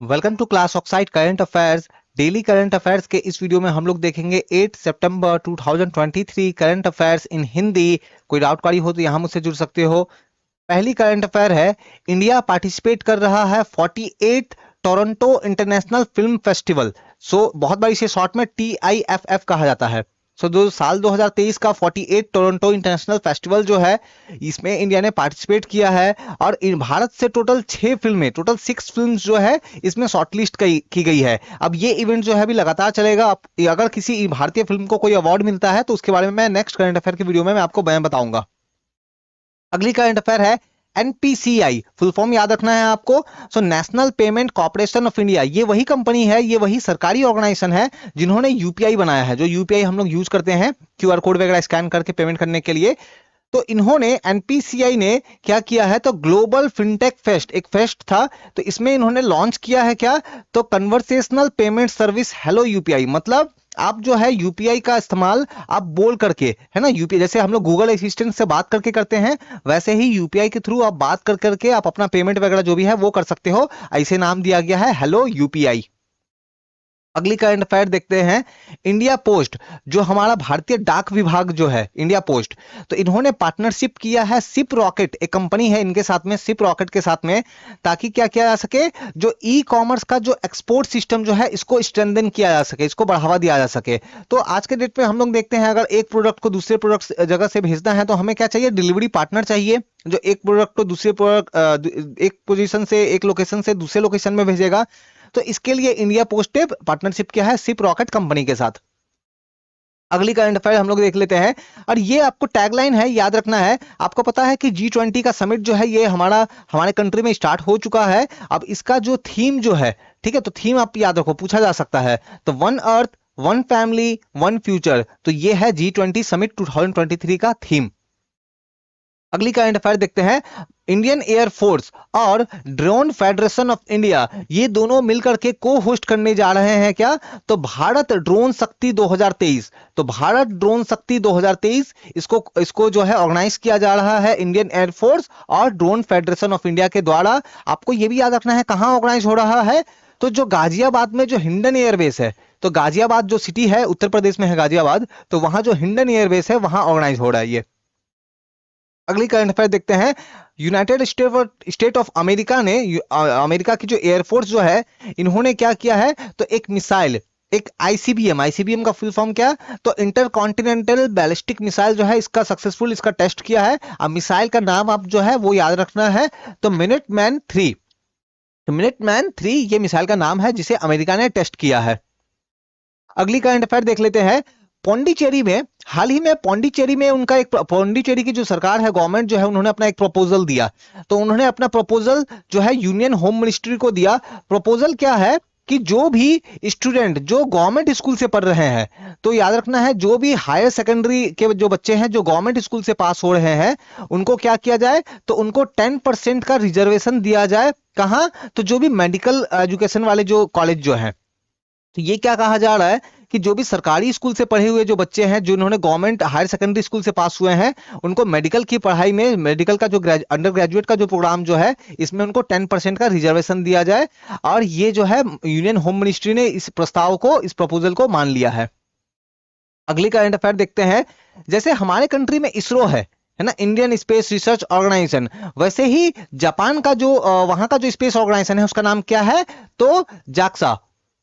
Welcome to class oxide current affairs. Daily current affairs के इस video में हम लोग देखेंगे 8 सितंबर 2023 करंट अफेयर्स इन हिंदी। कोई डाउट कारी हो तो यहाँ मुझसे जुड़ सकते हो। पहली करंट अफेयर है, इंडिया पार्टिसिपेट कर रहा है 48 टोरंटो इंटरनेशनल फिल्म फेस्टिवल। बहुत बार इसे शॉर्ट में TIFF कहा जाता है। जो साल 2023 का 48 टोरंटो इंटरनेशनल फेस्टिवल जो है, इसमें इंडिया ने पार्टिसिपेट किया है। और भारत से टोटल 6 फिल्म जो है इसमें शॉर्टलिस्ट की गई है। अब ये इवेंट जो है अभी लगातार चलेगा। अगर किसी भारतीय फिल्म को कोई अवार्ड मिलता है तो उसके बारे में मैं नेक्स्ट करंट अफेयर की वीडियो में मैं आपको बताऊंगा। अगली करंट अफेयर है NPCI, फुल फॉर्म याद रखना है आपको। National payment corporation of India, ये वही कंपनी है, ये वही सरकारी ऑर्गेनाइजेशन है जिन्होंने यूपीआई बनाया है। जो यूपीआई हम लोग यूज करते हैं QR कोड वगैरह स्कैन करके पेमेंट करने के लिए। तो इन्होंने एनपीसीआई ने क्या किया है, तो ग्लोबल फिनटेक फेस्ट, एक फेस्ट था, तो इसमें इन्होंने लॉन्च किया है क्या, तो conversational payment service hello UPI. मतलब आप जो है यूपीआई का इस्तेमाल आप बोल करके, है ना, यूपीआई जैसे हम लोग गूगल असिस्टेंट से बात करके करते हैं, वैसे ही यूपीआई के थ्रू आप बात कर करके आप अपना पेमेंट वगैरह जो भी है वो कर सकते हो। ऐसे नाम दिया गया है हेलो यूपीआई। अगली करंट अफेयर देखते हैं, इंडिया पोस्ट, जो हमारा भारतीय डाक विभाग जो है इंडिया पोस्ट, तो इन्होंने पार्टनरशिप किया है सिप रॉकेट, एक कंपनी है इनके साथ में, सिप रॉकेट के साथ में, ताकि क्या किया जा सके, जो ई कॉमर्स का जो एक्सपोर्ट सिस्टम जो है इसको स्ट्रेंथन किया जा सके, इसको बढ़ावा दिया जा सके। तो आज के डेट पे हम लोग देखते हैं, अगर एक प्रोडक्ट को दूसरे प्रोडक्ट जगह से भेजना है तो हमें क्या चाहिए, डिलीवरी पार्टनर चाहिए, जो एक प्रोडक्ट को दूसरे प्रोडक्ट एक पोजीशन से, एक लोकेशन से दूसरे लोकेशन में भेजेगा। तो इसके लिए इंडिया पोस्ट ने पार्टनरशिप किया है सिप रॉकेट कंपनी के साथ। अगली करंट अफेयर हम लोग देख लेते हैं, और ये आपको टैगलाइन है, याद रखना है। आपको पता है कि G20 का समिट जो है ये हमारे कंट्री में स्टार्ट हो चुका है। अब इसका जो थीम जो है, ठीक है, तो थीम आप याद रखो, पूछा जा सकता है, तो one earth one family one future, तो ये है G20 समिट 2023 का थीम। अगली करंट अफेयर देखते हैं, इंडियन एयरफोर्स और ड्रोन फेडरेशन ऑफ इंडिया, ये दोनों मिलकर के को होस्ट करने जा रहे हैं क्या, तो भारत ड्रोन शक्ति 2023। तो भारत ड्रोन शक्ति 2023, इसको जो है ऑर्गेनाइज किया जा रहा है इंडियन एयरफोर्स और ड्रोन फेडरेशन ऑफ इंडिया के द्वारा। आपको यह भी याद रखना है कहां ऑर्गेनाइज हो रहा है, तो जो गाजियाबाद में जो हिंडन एयरबेस है, तो गाजियाबाद जो सिटी है उत्तर प्रदेश में है गाजियाबाद, तो वहां जो हिंडन एयरबेस है वहां ऑर्गेनाइज हो रहा है ये। अगली करंट अफेयर देखते हैं, यूनाइटेड स्टेट ऑफ अमेरिका ने, अमेरिका की जो एयरफोर्स जो है, इन्होंने क्या किया है, तो एक मिसाइल, एक आईसीबीएम का फुल फॉर्म क्या, तो इंटर कॉन्टिनेंटल बैलिस्टिक मिसाइल जो है, इसका सक्सेसफुल इसका टेस्ट किया है। अब मिसाइल का नाम आप जो है वो याद रखना है, तो मिनटमैन 3। तो मिनटमैन 3 ये मिसाइल का नाम है जिसे अमेरिका ने टेस्ट किया है। अगली करंट अफेयर देख लेते हैं, पौंडीचेरी में, हाल ही में पौंडीचेरी में उनका एक, पौंडीचेरी की जो सरकार है, गवर्नमेंट जो है, उन्होंने अपना एक प्रपोजल दिया। तो उन्होंने अपना प्रपोजल जो है यूनियन होम मिनिस्ट्री को दिया। प्रपोजल क्या है कि जो भी स्टूडेंट जो गवर्नमेंट स्कूल से पढ़ रहे हैं, तो याद रखना है, जो भी हायर सेकेंडरी के जो बच्चे हैं जो गवर्नमेंट स्कूल से पास हो रहे हैं, उनको क्या किया जाए, तो उनको 10% का रिजर्वेशन दिया जाए। कहां, तो जो भी मेडिकल एजुकेशन वाले जो कॉलेज जो है, तो ये क्या कहा जा रहा है कि जो भी सरकारी स्कूल से पढ़े हुए जो बच्चे हैं, जो इन्होंने गवर्नमेंट हायर सेकेंडरी स्कूल से पास हुए हैं, उनको मेडिकल की पढ़ाई में, मेडिकल का जो अंडर ग्रेजुएट का जो प्रोग्राम जो है, इसमें उनको 10% का रिजर्वेशन दिया जाए। और ये जो है यूनियन होम मिनिस्ट्री ने इस प्रस्ताव को, इस प्रपोजल को मान लिया है। अगली करंट अफेयर देखते हैं, जैसे हमारे कंट्री में इसरो है ना, इंडियन स्पेस रिसर्च ऑर्गेनाइजेशन, वैसे ही जापान का जो वहां का जो स्पेस ऑर्गेनाइजेशन है उसका नाम क्या है, तो जाक्सा,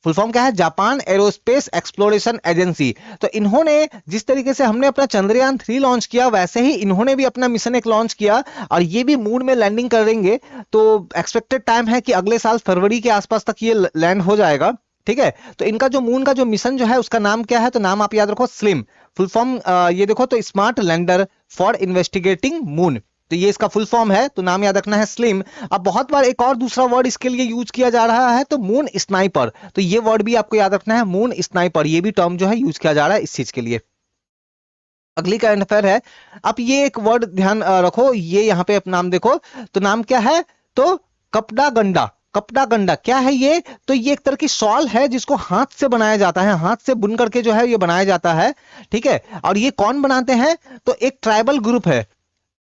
फुल फॉर्म क्या है, जापान एरोस्पेस एक्सप्लोरेशन एजेंसी। तो इन्होंने, जिस तरीके से हमने अपना चंद्रयान 3 लॉन्च किया, वैसे ही इन्होंने भी अपना मिशन एक लॉन्च किया, और ये भी मून में लैंडिंग करेंगे। तो एक्सपेक्टेड टाइम है कि अगले साल फरवरी के आसपास तक ये लैंड हो जाएगा, ठीक है। तो इनका जो मून का जो मिशन जो है उसका नाम क्या है, तो नाम आप याद रखो स्लिम, फुल फॉर्म ये देखो, तो smart lander for investigating moon, तो ये इसका फुल फॉर्म है, तो नाम याद रखना है स्लिम। अब बहुत बार एक और दूसरा वर्ड इसके लिए यूज किया जा रहा है, तो मून स्नाइपर, तो ये वर्ड भी आपको याद रखना है, मून स्नाइपर, ये भी टर्म जो है यूज किया जा रहा है इस चीज के लिए। अगली करंट अफेयर है, अब ये एक वर्ड ध्यान रखो, ये यहाँ पे नाम देखो, तो नाम क्या है, तो कपड़ा गंडा। कपड़ा गंडा क्या है ये, तो ये एक तरह की शॉल है जिसको हाथ से बनाया जाता है, हाथ से बुन करके जो है ये बनाया जाता है, ठीक है। और ये कौन बनाते हैं, तो एक ट्राइबल ग्रुप है,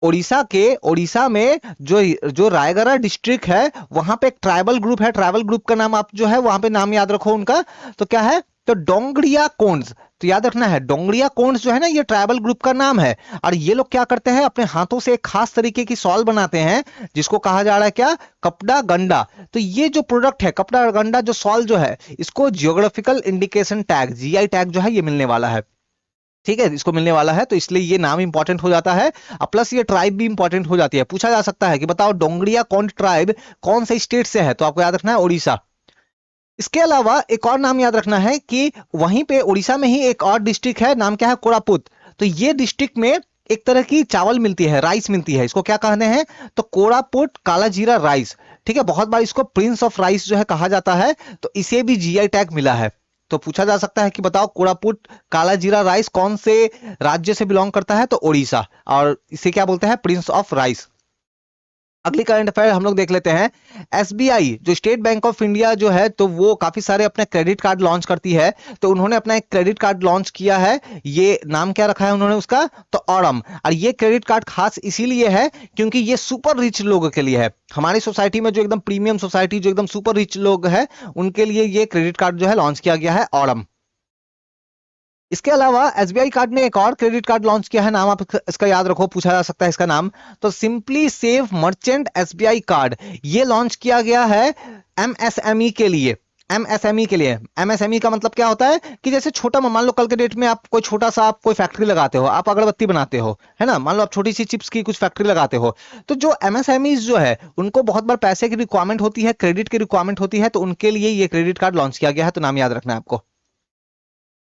ओडिशा में जो जो रायगढ़ डिस्ट्रिक्ट है वहां पे एक ट्राइबल ग्रुप है। ट्राइबल ग्रुप का नाम आप जो है वहां पे नाम याद रखो उनका। तो क्या है, तो डोंगड़िया कोंड्स। तो याद रखना है डोंगड़िया कोंड्स जो है ना ये ट्राइबल ग्रुप का नाम है। और ये लोग क्या करते हैं, अपने हाथों से एक खास तरीके की सॉल बनाते हैं जिसको कहा जा रहा है क्या, कपड़ा गंडा। तो ये जो प्रोडक्ट है कपड़ा गंडा जो सॉल जो है इसको geographical indication tag, GI tag जो है ये मिलने वाला है। ठीक है, इसको मिलने वाला है तो इसलिए ये नाम इंपॉर्टेंट हो जाता है, प्लस ये ट्राइब भी इंपॉर्टेंट हो जाती है। पूछा जा सकता है कि बताओ डोंगड़िया कौन ट्राइब कौन से स्टेट से है, तो आपको याद रखना है ओडिशा। इसके अलावा एक और नाम याद रखना है कि वहीं पे उड़ीसा में ही एक और डिस्ट्रिक्ट है, नाम क्या है, कोरापुत। तो ये डिस्ट्रिक्ट में एक तरह की चावल मिलती है, राइस मिलती है, इसको क्या कहते हैं, तो कोरापुट काला जीरा राइस। ठीक है, बहुत बार इसको प्रिंस ऑफ राइस जो है कहा जाता है, तो इसे भी जीआई टैग मिला है। तो पूछा जा सकता है कि बताओ कोरापुट काला जीरा राइस कौन से राज्य से बिलोंग करता है, तो ओडिशा, और इसे क्या बोलते हैं, प्रिंस ऑफ राइस। अगली करंट अफेयर हम लोग देख लेते हैं। एसबीआई जो स्टेट बैंक ऑफ इंडिया जो है तो वो काफी सारे अपने क्रेडिट कार्ड लॉन्च करती है। तो उन्होंने अपना एक क्रेडिट कार्ड लॉन्च किया है, ये नाम क्या रखा है उन्होंने उसका, तो ऑरम। और ये क्रेडिट कार्ड खास इसीलिए है क्योंकि ये सुपर रिच लोगों के लिए है। हमारी सोसाइटी में जो एकदम प्रीमियम सोसाइटी, जो एकदम सुपर रिच लोग हैं, उनके लिए ये क्रेडिट कार्ड जो है लॉन्च किया गया है, ऑरम। इसके अलावा एसबीआई कार्ड ने एक और क्रेडिट कार्ड लॉन्च किया है, नाम आप इसका याद रखो, पूछा जा सकता है इसका नाम, तो simply save merchant SBI card. ये लॉन्च किया गया है एमएसएमई के लिए। एमएसएमई के लिए, एमएसएमई का मतलब क्या होता है कि जैसे छोटा, मान लो कल के डेट में आप कोई छोटा सा आप कोई फैक्ट्री लगाते हो, आप अगरबत्ती बनाते हो, है ना, मान लो आप छोटी सी चिप्स की कुछ फैक्ट्री लगाते हो, तो जो एमएसएमई जो है उनको बहुत बार पैसे की रिक्वायरमेंट होती है, क्रेडिट की रिक्वायरमेंट होती है, तो उनके लिए ये क्रेडिट कार्ड लॉन्च किया गया है, तो नाम याद रखना है आपको।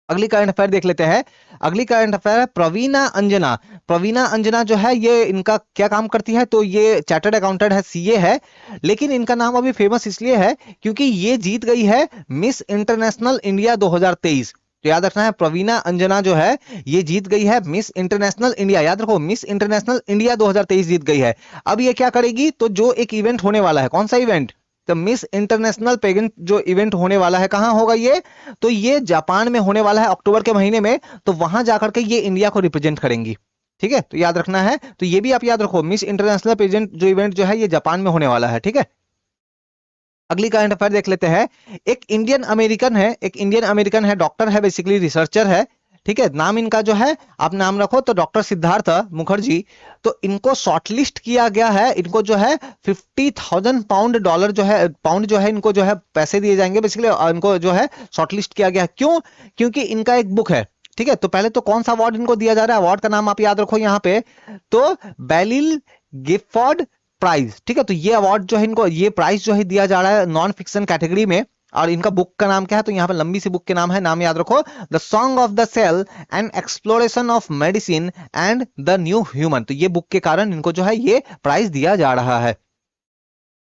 अगली करंट अफेयर देख लेते हैं। अगली करंट अफेयर है प्रवीणा अंजना। प्रवीणा अंजना जो है ये इनका क्या काम करती है, तो ये चार्टर्ड अकाउंटेंट है, सीए है। लेकिन इनका नाम अभी फेमस इसलिए है क्योंकि ये जीत गई है मिस इंटरनेशनल इंडिया 2023। तो याद रखना है प्रवीणा अंजना जो है ये जीत गई है मिस इंटरनेशनल इंडिया, याद रखो मिस इंटरनेशनल इंडिया 2023 जीत गई है। अब ये क्या करेगी, तो जो एक इवेंट होने वाला है, कौन सा इवेंट, तो मिस इंटरनेशनल पेजेंट जो इवेंट होने वाला है, कहां होगा ये, तो ये जापान में होने वाला है अक्टूबर के महीने में। तो वहां जाकर के ये इंडिया को रिप्रेजेंट करेंगी। ठीक है, तो याद रखना है, तो ये भी आप याद रखो, मिस इंटरनेशनल पेजेंट जो इवेंट जो है ये जापान में होने वाला है। ठीक है, अगली करंट अफेयर देख लेते हैं। एक इंडियन अमेरिकन है, एक इंडियन अमेरिकन है, डॉक्टर है, बेसिकली रिसर्चर है। ठीक है, नाम इनका जो है आप नाम रखो, तो डॉक्टर सिद्धार्थ मुखर्जी। तो इनको शॉर्टलिस्ट किया गया है, इनको जो है 50,000 पाउंड डॉलर जो है, पाउंड जो है इनको जो है पैसे दिए जाएंगे, बेसिकली इनको जो है शॉर्टलिस्ट किया गया है। क्यों, क्योंकि इनका एक बुक है। ठीक है, तो पहले तो कौन सा अवार्ड इनको दिया जा रहा है, अवार्ड का नाम आप याद रखो यहाँ पे, तो बेलिल गिफॉर्ड प्राइज। ठीक है, तो ये अवार्ड जो है इनको, ये प्राइज जो है दिया जा रहा है नॉन फिक्शन कैटेगरी में। और इनका बुक का नाम क्या है, तो यहाँ पे लंबी सी बुक के नाम है, नाम याद रखो, the song of the cell and exploration of medicine and the new human. तो ये बुक के कारण इनको जो है ये प्राइज दिया जा रहा है।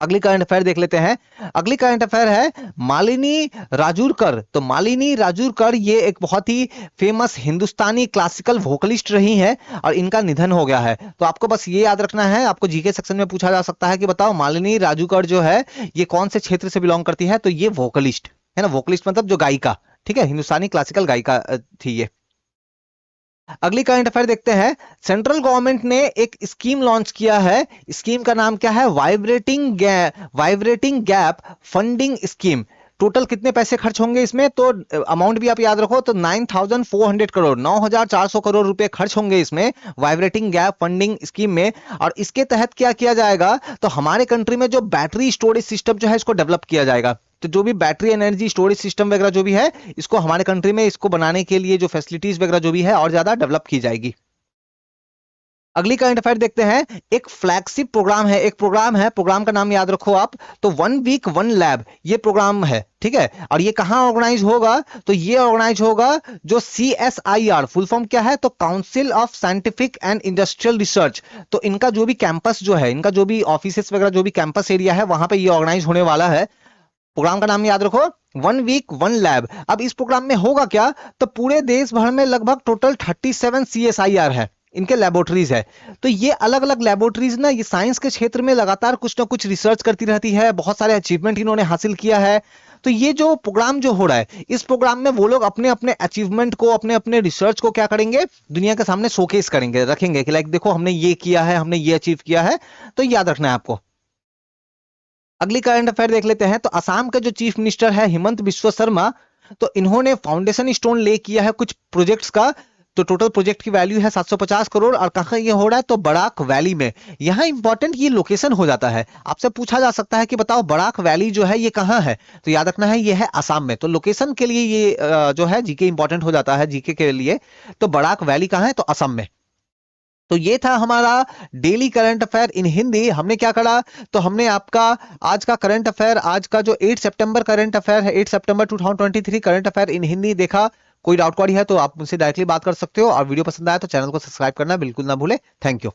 अगली करंट अफेयर देख लेते हैं। अगली करंट अफेयर है मालिनी राजूरकर। तो मालिनी राजूरकर ये एक बहुत ही फेमस हिंदुस्तानी क्लासिकल वोकलिस्ट रही हैं और इनका निधन हो गया है। तो आपको बस ये याद रखना है, आपको जीके सेक्शन में पूछा जा सकता है कि बताओ मालिनी राजूरकर जो है ये कौन से क्षेत्र से बिलोंग करती है, तो ये वोकलिस्ट है ना, वोकलिस्ट मतलब जो गायिका, ठीक है, हिंदुस्तानी क्लासिकल गायिका थी ये। अगली करंट अफेयर देखते हैं। सेंट्रल गवर्नमेंट ने एक स्कीम लॉन्च किया है, स्कीम का नाम क्या है, vibrating gap funding scheme. Total कितने पैसे खर्च होंगे इसमें, तो अमाउंट भी आप याद रखो, तो 9,400 करोड़, 9,400 करोड़ रुपए खर्च होंगे इसमें वाइब्रेटिंग गैप फंडिंग स्कीम में। और इसके तहत क्या किया जाएगा, तो हमारे कंट्री में जो बैटरी स्टोरेज सिस्टम जो है इसको डेवलप किया जाएगा। तो जो भी बैटरी एनर्जी स्टोरेज सिस्टम वगैरह जो भी है, इसको हमारे कंट्री में इसको बनाने के लिए जो फैसिलिटीज वगैरह जो भी है और ज्यादा डेवलप की जाएगी। अगली करंट अफेयर देखते हैं। एक फ्लैगशिप प्रोग्राम है, एक प्रोग्राम है, प्रोग्राम का नाम याद रखो आप, तो 1 वीक 1 लैब ये प्रोग्राम है। ठीक है, और ये कहां ऑर्गेनाइज होगा, तो ये ऑर्गेनाइज होगा जो CSIR, फुल फॉर्म क्या है, तो council of scientific and industrial research. तो इनका जो भी कैंपस जो है, इनका जो भी ऑफिसेस वगैरह जो भी कैंपस एरिया है वहां पे ये ऑर्गेनाइज होने वाला है। प्रोग्राम का नाम याद रखो, 1 वीक 1 लैब। अब इस प्रोग्राम में होगा क्या, तो पूरे देश भर में लगभग टोटल 37 CSIR है। इनके लेबोरेटरीज है। तो ये अलग अलग लेबोरेटरीज ना ये साइंस के क्षेत्र में लगातार कुछ ना कुछ रिसर्च करती रहती है, बहुत सारे अचीवमेंट इन्होंने हासिल किया है। तो ये जो प्रोग्राम जो हो रहा है, इस प्रोग्राम में वो लोग अपने अपने अचीवमेंट को, अपने अपने रिसर्च को क्या करेंगे, दुनिया के सामने शोकेस करेंगे, रखेंगे कि लाइक देखो हमने ये किया है, हमने ये अचीव किया है। तो याद रखना है आपको। अगली करंट अफेयर देख लेते हैं। तो असम के जो चीफ मिनिस्टर है हिमंत बिश्व शर्मा, तो इन्होंने फाउंडेशन स्टोन ले किया है कुछ प्रोजेक्ट्स का। तो टोटल प्रोजेक्ट की वैल्यू है 750 करोड़, और कहां ये हो रहा है, तो बराक वैली में। यहाँ इंपॉर्टेंट ये लोकेशन हो जाता है, आपसे पूछा जा सकता है कि बताओ बराक वैली जो है ये कहां है। तो याद रखना है ये है असम में। तो लोकेशन के लिए ये जो है जीके इंपॉर्टेंट हो जाता है, जीके के लिए। तो बराक वैली कहां है, तो असम में। तो ये था हमारा डेली करंट अफेयर इन हिंदी। हमने क्या करा, तो हमने आपका आज का करंट अफेयर, आज का जो 8 सितंबर करंट अफेयर है, 8 सितंबर 2023 करंट अफेयर इन हिंदी देखा। कोई डाउट क्वारी है तो आप मुझसे डायरेक्टली बात कर सकते हो, और वीडियो पसंद आया तो चैनल को सब्सक्राइब करना बिल्कुल ना भूले। Thank you.